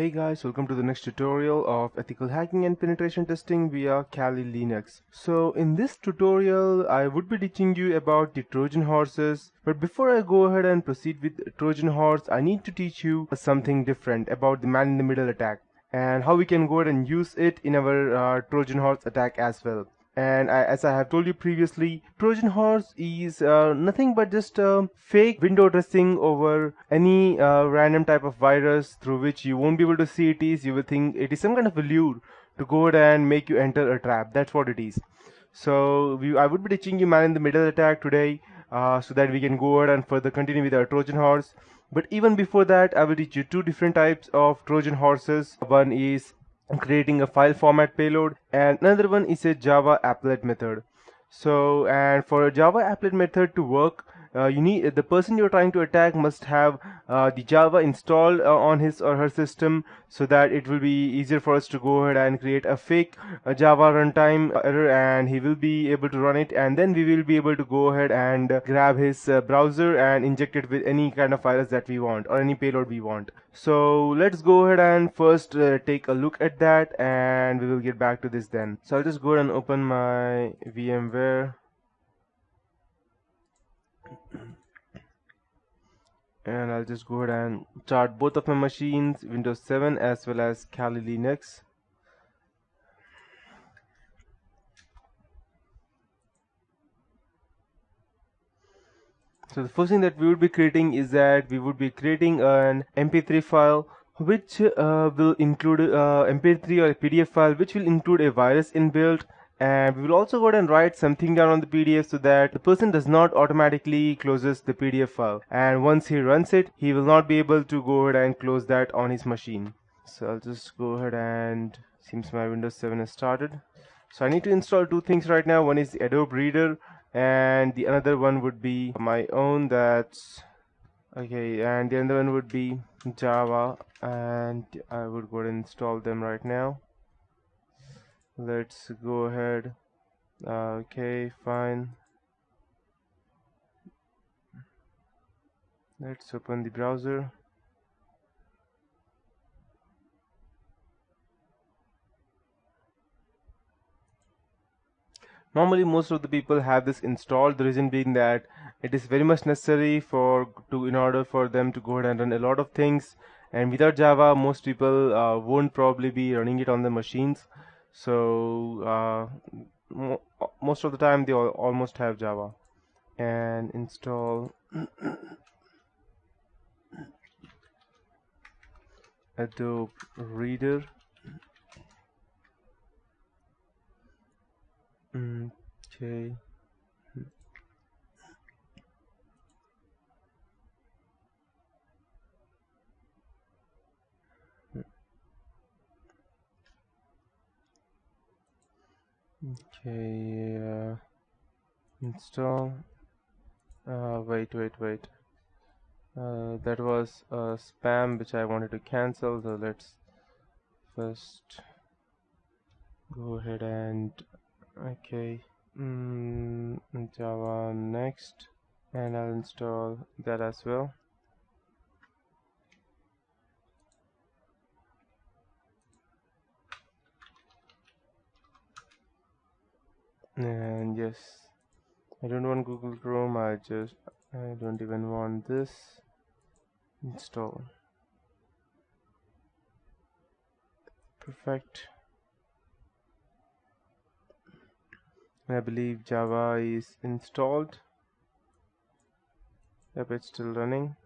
Hey guys, welcome to the next tutorial of ethical hacking and penetration testing via Kali Linux. So in this tutorial, I would be teaching you about the Trojan horses. But before I go ahead and proceed with Trojan horse, I need to teach you something different about the man-in-the-middle attack and how we can go ahead and use it in our Trojan horse attack as well. And as I have told you previously, Trojan horse is nothing but just a fake window dressing over any random type of virus through which you won't be able to see it is. You will think it is some kind of a lure to go ahead and make you enter a trap. That's what it is. So I would be teaching you man in the middle attack today, so that we can go ahead and further continue with our Trojan horse. But even before that, I will teach you two different types of Trojan horses. One is creating a file format payload, and another one is a Java applet method. So, and for a Java applet method to work, you need the person you're trying to attack must have the Java installed on his or her system, so that it will be easier for us to go ahead and create a fake Java runtime error, and he will be able to run it, and then we will be able to go ahead and grab his browser and inject it with any kind of virus that we want or any payload we want. So let's go ahead and first take a look at that, and we will get back to this then. So I'll just go ahead and open my VMware. And I'll just go ahead and start both of my machines, Windows 7 as well as Kali Linux. So the first thing that we would be creating is that we would be creating an MP3 file which will include MP3 or a PDF file which will include a virus inbuilt, and we will also go ahead and write something down on the PDF so that the person does not automatically closes the PDF file, and once he runs it he will not be able to go ahead and close that on his machine. So I'll just go ahead and seems my Windows 7 has started. So I need to install two things right now. One is the Adobe Reader and the another one would be my own, that's okay, and the other one would be Java, and I would go ahead and install them right now. Let's go ahead. Okay, fine. Let's open the browser. Normally most of the people have this installed, the reason being that it is very much necessary in order for them to go ahead and run a lot of things, and without Java most people won't probably be running it on their machines. So most of the time they almost have Java. And install Adobe Reader. Okay. Okay, install. Wait. That was a spam which I wanted to cancel, so let's first go ahead and okay, Java next, and I'll install that as well. And yes, I don't want Google Chrome, I don't even want this. Install. Perfect. I believe Java is installed. Yep, it's still running.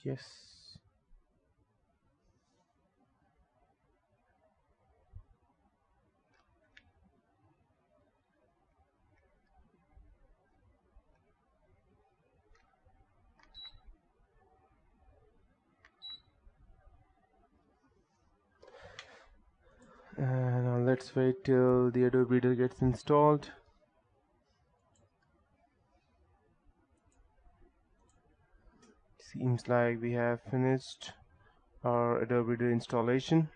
Yes. And now let's wait till the Adobe Reader gets installed. Seems like we have finished our Adobe Reader installation.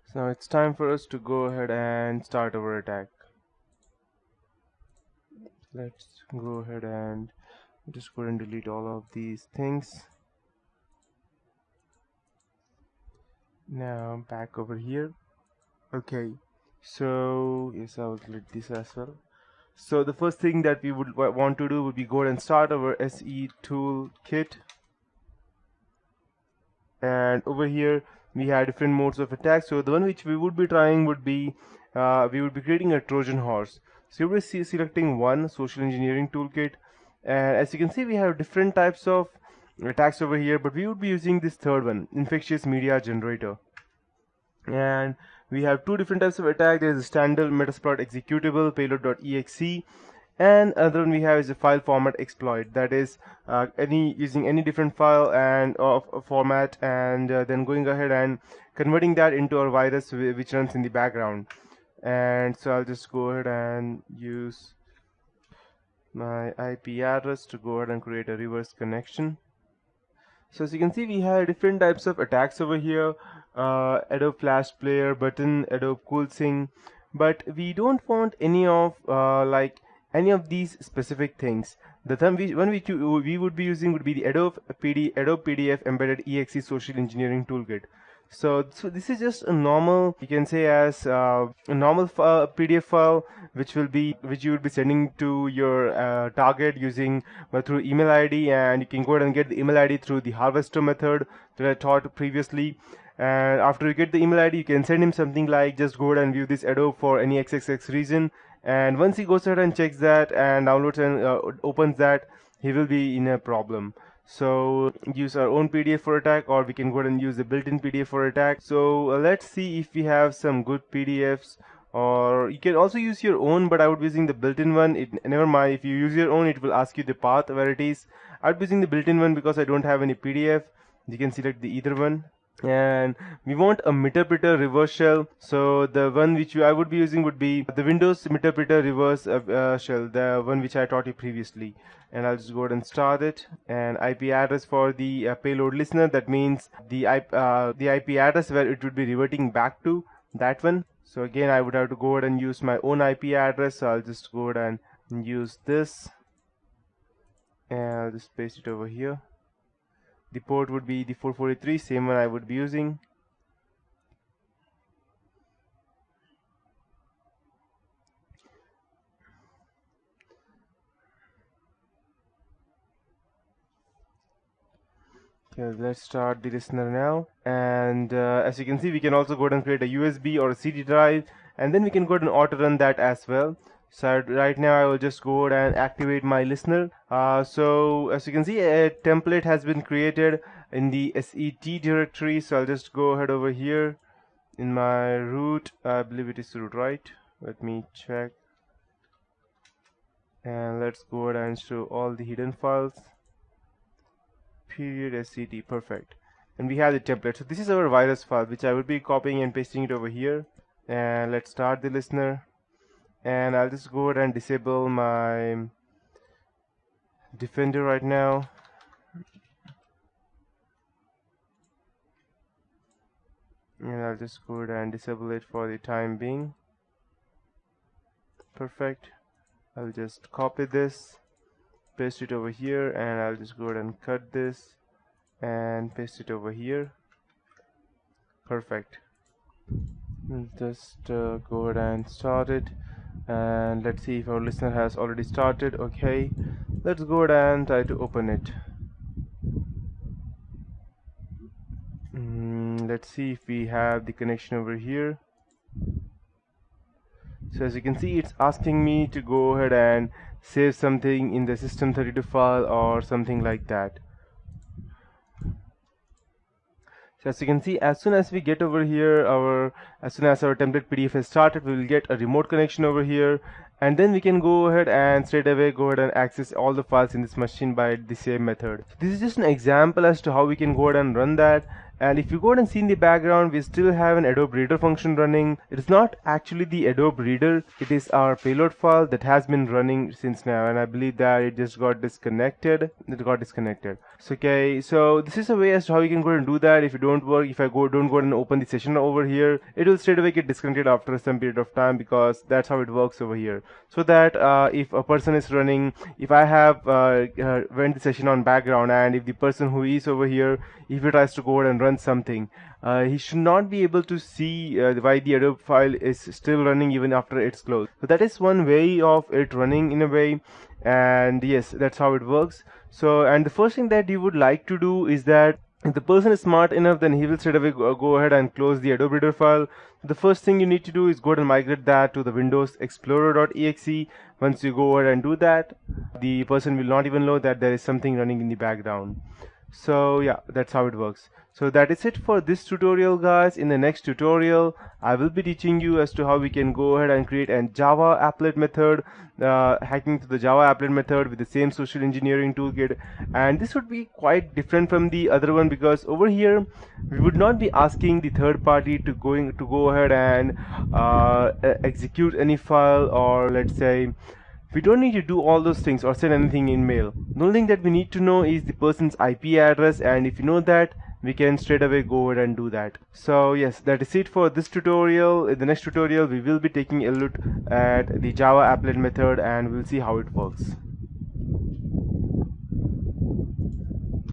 So now it's time for us to go ahead and start our attack. Let's go ahead and just go and delete all of these things. Now back over here. Okay, so yes, I'll delete this as well. So the first thing that we would want to do would be go ahead and start our SE tool kit. And over here we have different modes of attack. So the one which we would be trying would be we would be creating a Trojan horse. So we're selecting one social engineering toolkit, and as you can see we have different types of attacks over here, but we would be using this third one, infectious media generator. And we have two different types of attack. There is a standard Metasploit executable payload.exe, and another one we have is a file format exploit, that is using any different file and of format, and then going ahead and converting that into a virus which runs in the background. And so I'll just go ahead and use my IP address to go ahead and create a reverse connection. So as you can see, we have different types of attacks over here, Adobe Flash Player button, Adobe CoolSync, but we don't want any of any of these specific things. The one which we would be using would be the Adobe PDF Embedded EXE Social Engineering Toolkit. So this is just a normal, you can say as a normal PDF file which you would be sending to your target using through email ID, and you can go ahead and get the email ID through the harvester method that I taught previously. And after you get the email ID, you can send him something like, just go ahead and view this Adobe for any XXX reason, and once he goes ahead and checks that and downloads and opens that, he will be in a problem. So use our own PDF for attack, or we can go ahead and use the built-in PDF for attack. So let's see if we have some good PDFs, or you can also use your own, but I would be using the built-in one. Never mind, if you use your own, it will ask you the path where it is. I'd be using the built-in one because I don't have any PDF. You can select the either one. And we want a meterpreter reverse shell. So the one which I would be using would be the Windows meterpreter reverse shell, the one which I taught you previously. And I'll just go ahead and start it. And IP address for the payload listener, that means the IP address where it would be reverting back to, that one. So again, I would have to go ahead and use my own IP address. So I'll just go ahead and use this, and I'll just paste it over here. The port would be the 443, same one I would be using. Okay, let's start the listener now. And as you can see, we can also go ahead and create a USB or a CD drive, and then we can go ahead and auto run that as well. So right now I will just go ahead and activate my listener. So as you can see, a template has been created in the SET directory. So I'll just go ahead over here in my root. I believe it is root, right? Let me check. And let's go ahead and show all the hidden files. Period SET, perfect. And we have the template. So this is our virus file, which I will be copying and pasting it over here. And let's start the listener. And I'll just go ahead and disable my Defender right now. And I'll just go ahead and disable it for the time being. Perfect. I'll just copy this, paste it over here, and I'll just go ahead and cut this and paste it over here. Perfect. Just go ahead and start it. And let's see if our listener has already started. Okay, let's go ahead and try to open it. Let's see if we have the connection over here. So as you can see, it's asking me to go ahead and save something in the system32 file or something like that. So as you can see, as soon as we get over here, as soon as our template PDF has started, we will get a remote connection over here, and then we can go ahead and straight away go ahead and access all the files in this machine by the same method. This is just an example as to how we can go ahead and run that. And if you go ahead and see in the background, we still have an Adobe Reader function running. It is not actually the Adobe Reader, it is our payload file that has been running since now, and I believe that it just got disconnected. So, okay, so this is a way as to how you can go ahead and do that. If you don't work, if I don't go ahead and open the session over here, it will straight away get disconnected after some period of time, because that's how it works over here. So that if a person is running, if I have went the session on background, and if the person who is over here, if he tries to go ahead and run something, he should not be able to see why the Adobe file is still running even after it's closed. So that is one way of it running in a way, and yes, that's how it works. So, and the first thing that you would like to do is that if the person is smart enough, then he will straight away go ahead and close the Adobe Reader file. The first thing you need to do is go ahead and migrate that to the Windows Explorer.exe. Once you go ahead and do that, the person will not even know that there is something running in the background. So yeah, that's how it works. So that is it for this tutorial, guys. In the next tutorial, I will be teaching you as to how we can go ahead and create a Java applet method, hacking to the Java applet method with the same social engineering toolkit. And this would be quite different from the other one, because over here we would not be asking the third party to go ahead and execute any file, or let's say we don't need to do all those things or send anything in mail. The only thing that we need to know is the person's IP address, and if you know that, we can straight away go ahead and do that. So yes, that is it for this tutorial. In the next tutorial, we will be taking a look at the Java applet method, and we'll see how it works.